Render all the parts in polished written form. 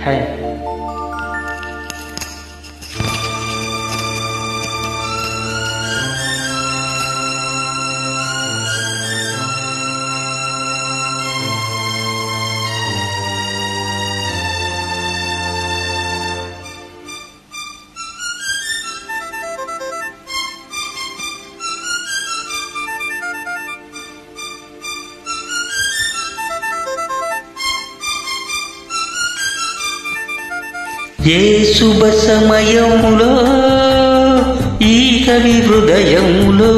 है। ఏ శుభ సమయములో ఈ కవి హృదయములో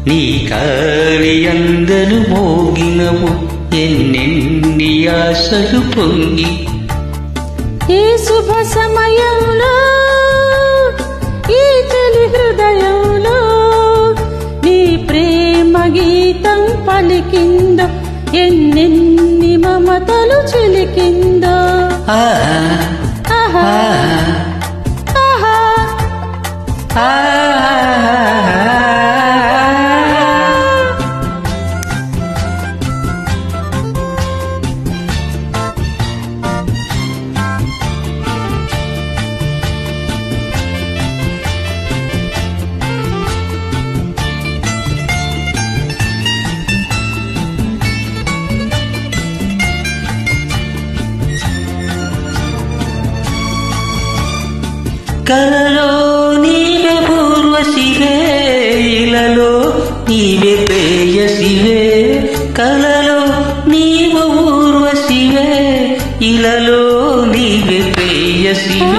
నీ కార్యందను మోగినవు ఎన్నెన్ని ఆశలు పొంగి. ఏ శుభ సమయంలో ఈ కవి హృదయంలో నీ ప్రేమ గీతం పలికిందో ఎన్నెన్ని మమతలు చిలికిందో. కలలో నీవే పూర్వశివే ఇలలో నీవే ప్రేయసివే. కలలో నీవు పూర్వశివే ఇలలో నీవే ప్రేయసివే.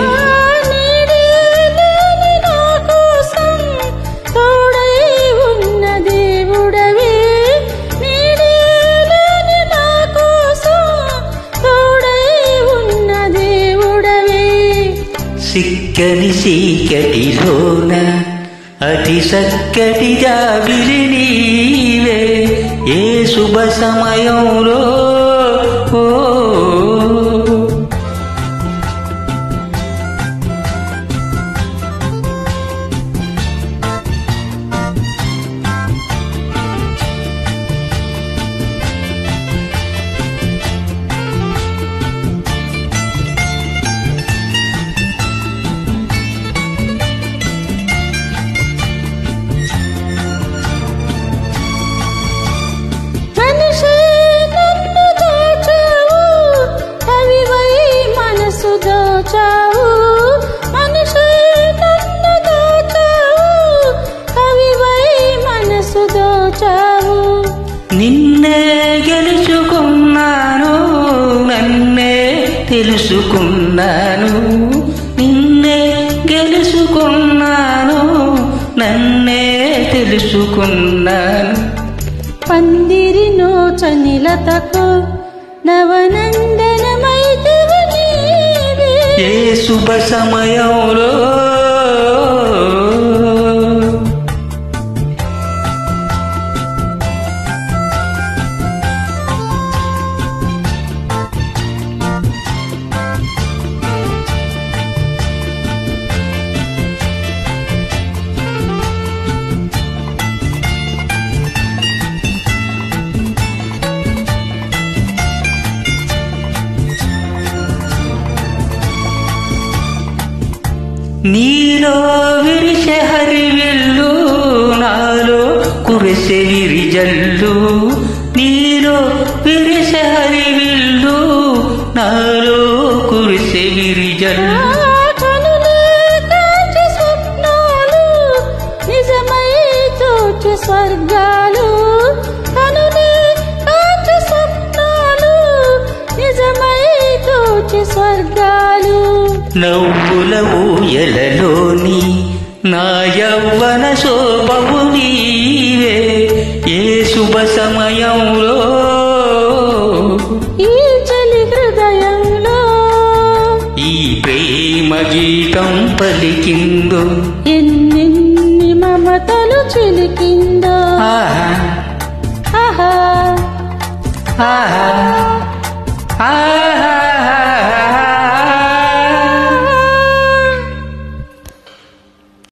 సిక్కని చీకటిలోన అతి చక్కటి జాబిలి నీవే ఏ శుభ సమయంలో. నిన్నే గెలుచుకున్నాను నన్నే తెలుసుకున్నాను. నిన్నే గెలుచుకున్నాను నన్నే తెలుసుకున్నాను. పందిరి నోచనిలతకు నవనందనమైతివి నీవే ఏ శుభ సమయంలో. నీలో విరిసే హరివిల్లు నాలో కురిసే విరిజల్లు. నీలో విరిసే హరివిల్లు నాలో కురిసే విరిజల్లు. స్వప్నాలు నిజమై తోచు స్వర్గాలు కనులే కాచు స్వప్నాలు నిజమై తోచు స్వర్గాలు. నవ్వుల ఊయలలోని నా యవ్వన శోభవు నీవే ఏ శుభ సమయంలో. ఈ చలి హృదయంలో ఈ ప్రేమ గీతం పలికిందో ఎన్నెన్ని మమతలు చిలికిందో. ఆహా ఆహా ఆహా ఆహా.